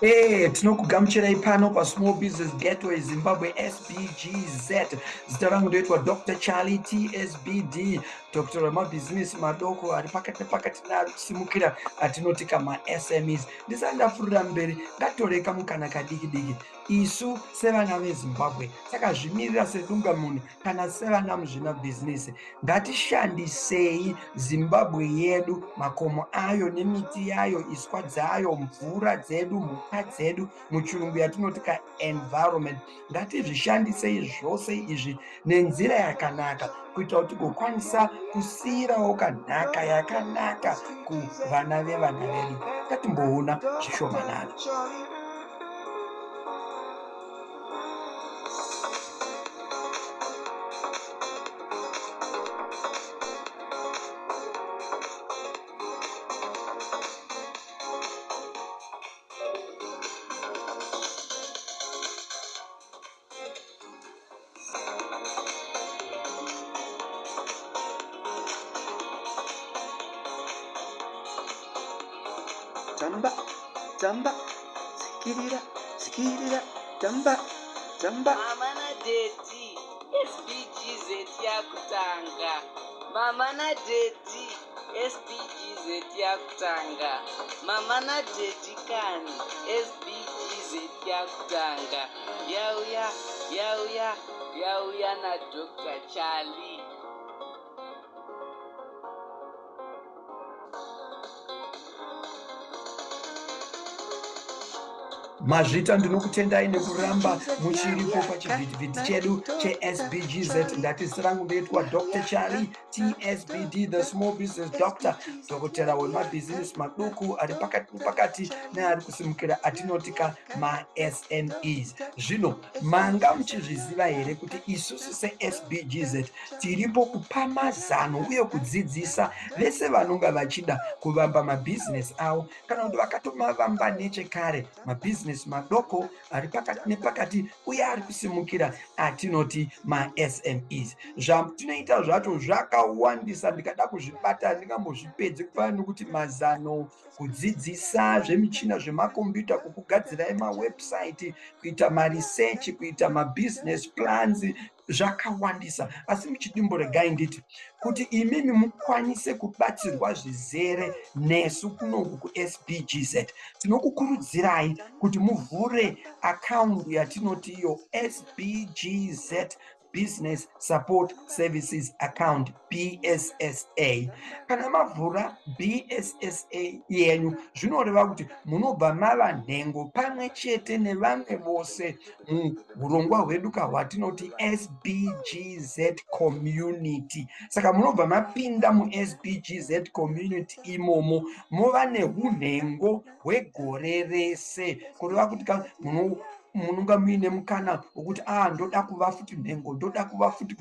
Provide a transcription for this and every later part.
Tinokugamuchirai pano paSmall Business Gateway Zimbabwe SBGZ. Zita rangu ndoitwa Dr. Charlie TSBD, Dr. wemabhizinisi madoko ari pakati nepakati neari kusimukira atinoti kama-SMEs. Ndisati ndapfuurira mberi, ngatorei kamukana kadiki diki isu sevana veZimbabwe takazvimirira sedungamunhu kana sevana muzvinabhizinisi. Ngatishandisei Zimbabwe yedu, makomo ayo nemiti yayo, iswa dzayo, mvura dzedu, mhuka dzedu, muchirungu yatinoti ka-environment. Ngatizvishandisei zvose izvi nenzira yakanaka kuitira kuti tigokwanisa kusiyirawo kanhaka yakanaka kuvana vevana vedu. Ngatimboona zvishomanana. Jamba, jamba, sikirira, jamba, jamba. Mama na Daddy, SBGZ yakutanga. Mama na Daddy, SBGZ yakutanga. Mama na Daddy kani, SBGZ yakutanga. Yauya na Dr. Charlie. Mazvita ndinokutendai nekuramba muchiripo pachivhitivhiti chedu cheSBGZ. Ndati rangu ndoitwa Dr. Charlie TSBD, the Small Business Doctor, dhokotera wemabhizinisi maduku ari pakati nepakati neari kusimukira atinoti kama-SMEs. Zvino manga muchizviziva here kuti isusu seSBGZ tiripo kupa mazano uye kudzidzisa vese vanonga vachida kuvamba mabhizinesi avo kana kuti vakatomavamba nechekare, mabhizinesi madoko ari pakati nepakati uye ari kusimukira atinoti ma-SMEs. Zvatinoita zvacho zvakawandisa, ndikada kuzvibata handingambozvipedzi kufanana nokuti mazano, kudzidzisa zvemichina zvemakombiyuta, kukugadzirai mawebhusaiti, kuita marisechi, kuita mabhizinesi plans, zvakawandisa. Asi muchidimboregai nditi kuti imimi mukwanise kubatsirwa zvizere nesu kunoku kuSBGZ, tinokukurudzirai kuti muvhure akaunti yatinoti iyo SBGZ Business Support Services Account, BSSA. Kana mavhura BSSA yenyu, zvinoreva kuti munobva mava nhengo pamwe chete nevamwe vose muhurongwa hwedu hwatinoti SBGZ Community. Saka munobva mapinda muSBGZ Community imomo, mova nehunhengo hwegore rese, kureva kuti munonga muine mukana wokuti ndoda kuva futi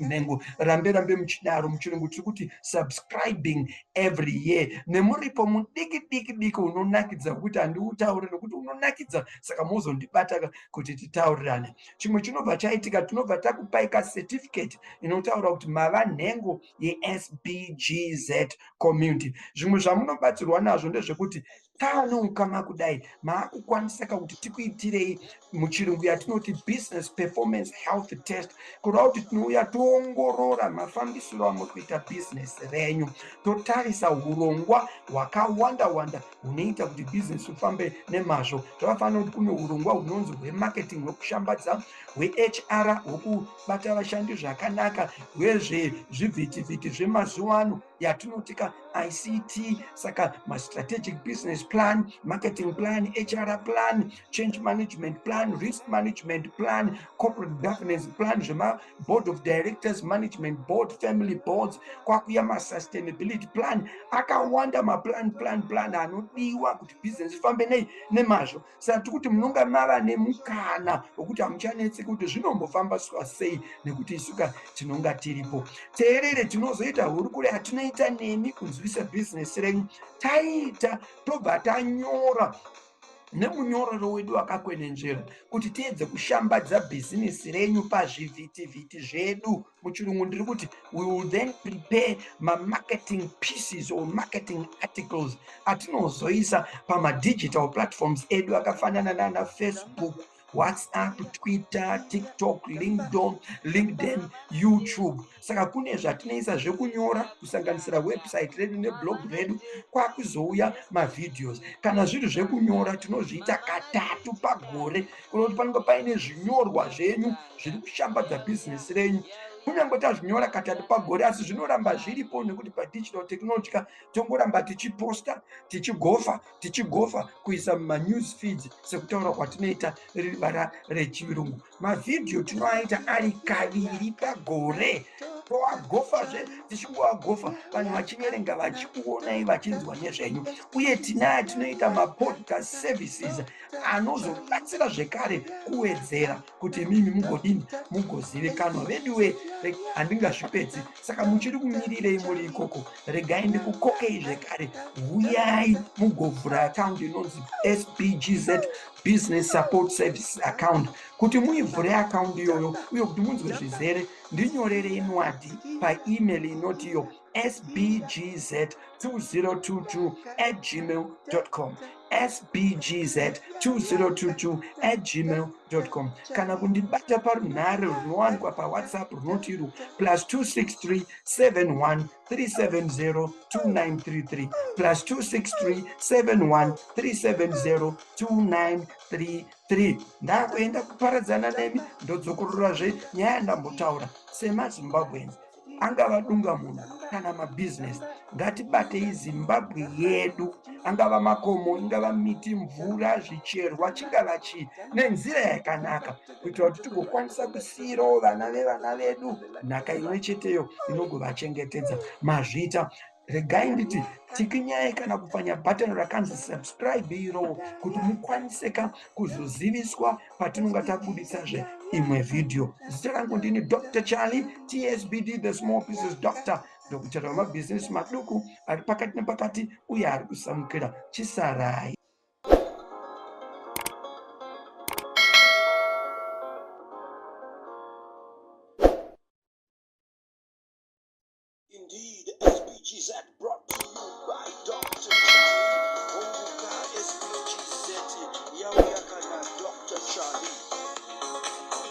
nhengo, rambe muchidaro. Muchirungu tiri kuti subscribing every year. Nemuripo mudiki unonakidza kuti handiutaure nokuti unonakidza, saka mozondibata kuti titaurirane. Chimwe chinobva chaitika, tinobva takupai certificate inotaura kuti mava nhengo yeSBGZ Community. Zvimwe zvamunobatsirwa nazvo ndezvekuti taanoukama kudai maakukwanisa kuti tikuitirei muchirungu yatinoti business performance health test, kureva kuti tinouya toongorora mafambisiro amukuita bhizinesi renyu, totarisa hurongwa hwakawanda hunoita kuti bhizinesi ufambe nemazvo. Zvakafanira kuti kune hurongwa hunonzi hwemarketing, hwekushambadza, hweHR, hwekubata vashandi zvakanaka, hwezvezvivhitivhiti zvemazuva ano yatinoti ICT. Saka strategic business plan, marketing plan, HR plan, change management plan, risk management plan, corporate governance plan, board of directors, management board, family boards, kwakuya sustainability plan, akawanda plan anodiwa kuti business ifambe nemazvo. Saka tikuti munonga mava nemukana wokuti hamuchanetseki kuti zvinombofamba sei nekuti isuka tinonga tiripo. Teerere, tinozoita hurukure hatinoita nemi kunzwisa business renyu, taita tobva tanyora nemunyororo wedu wakakwenenzvera kuti tiedze kushambadza bhizinisi renyu pazvivhitivhiti zvedu. Muchirungu ndiri kuti we will then prepare marketing pieces or marketing articles atinozoisa pamadigital platforms edu akafanana nana Facebook, WhatsApp, Twitter, TikTok, LinkedIn, YouTube. Saka kune zvatinoisa zvekunyora kusanganisira website redu neblog redu, kwakuzouya mavideos. Kana zviri zvekunyora tinozviita katatu pagore, kuti panenge paine zvinyorwa zvenyu zviri kushambadza bhizinesi renyu. Kunyange tazvinyora katatu pagore, asi zvinoramba zviripo nekuti padigital technology tongoramba tichiposta, tichigofa kuisa mumanews feeds sekutaura kwatinoita rivara rechirungu. Mavhidhiyo tinoaita ari kaviri pagore. Toagofazve, tichingoagofa vanhu vachinyerenga vachikuonai vachinzwa nezvenyu. Uye tinoita mapodcast services anozobatsira zvekare kuwedzera kuti mimi mugodini, mugozivikanwa. Veduwe handingazvipedzi, saka muchiri kumirirei muri ikoko, regai ndikukokei zvekare. Uyai mugovhura akaunti inonzi SBGZ Business Support Services Account. Kuti muivhure akaunti iyoyo uye kuti munzwe zvizere, ndinyorerei nwadi paemail inotiyo sbgz2022@gmail.com, sbgz2022@gmail.com, kana kundibata parunhare runowanikwa pawhatsapp runoti +263 71 370 2933, +263 71 370 2933. Ndakuenda kuparadzana nemi ndodzokororazve nyaya ndambotaura semazimbabweans, angava dunga munhu kana mabhizinesi. Ngatibatei Zimbabwe yedu, angava makomo, ingava miti, mvura, zvicherwa, chingava chii, nenzira yakanaka kuitira kuti tigokwanisa kusiyirawo vana vevana vedu nhaka imwe cheteyo inogovachengetedza. Mazvita, regai nditi tikinyai kana kupfanya bhatani rakanzi subscribe iro kuti mukwaniseka kuzoziviswa patinonga tabudisazve imwe vhidhiyo. Zita rangu ndini Dr. Charlie, TSBD, the small business doctor, dhokotera wemabhizinesi maduku ari pakati nepakati uye ari kusamukira chisarai. Indeed, SBGZ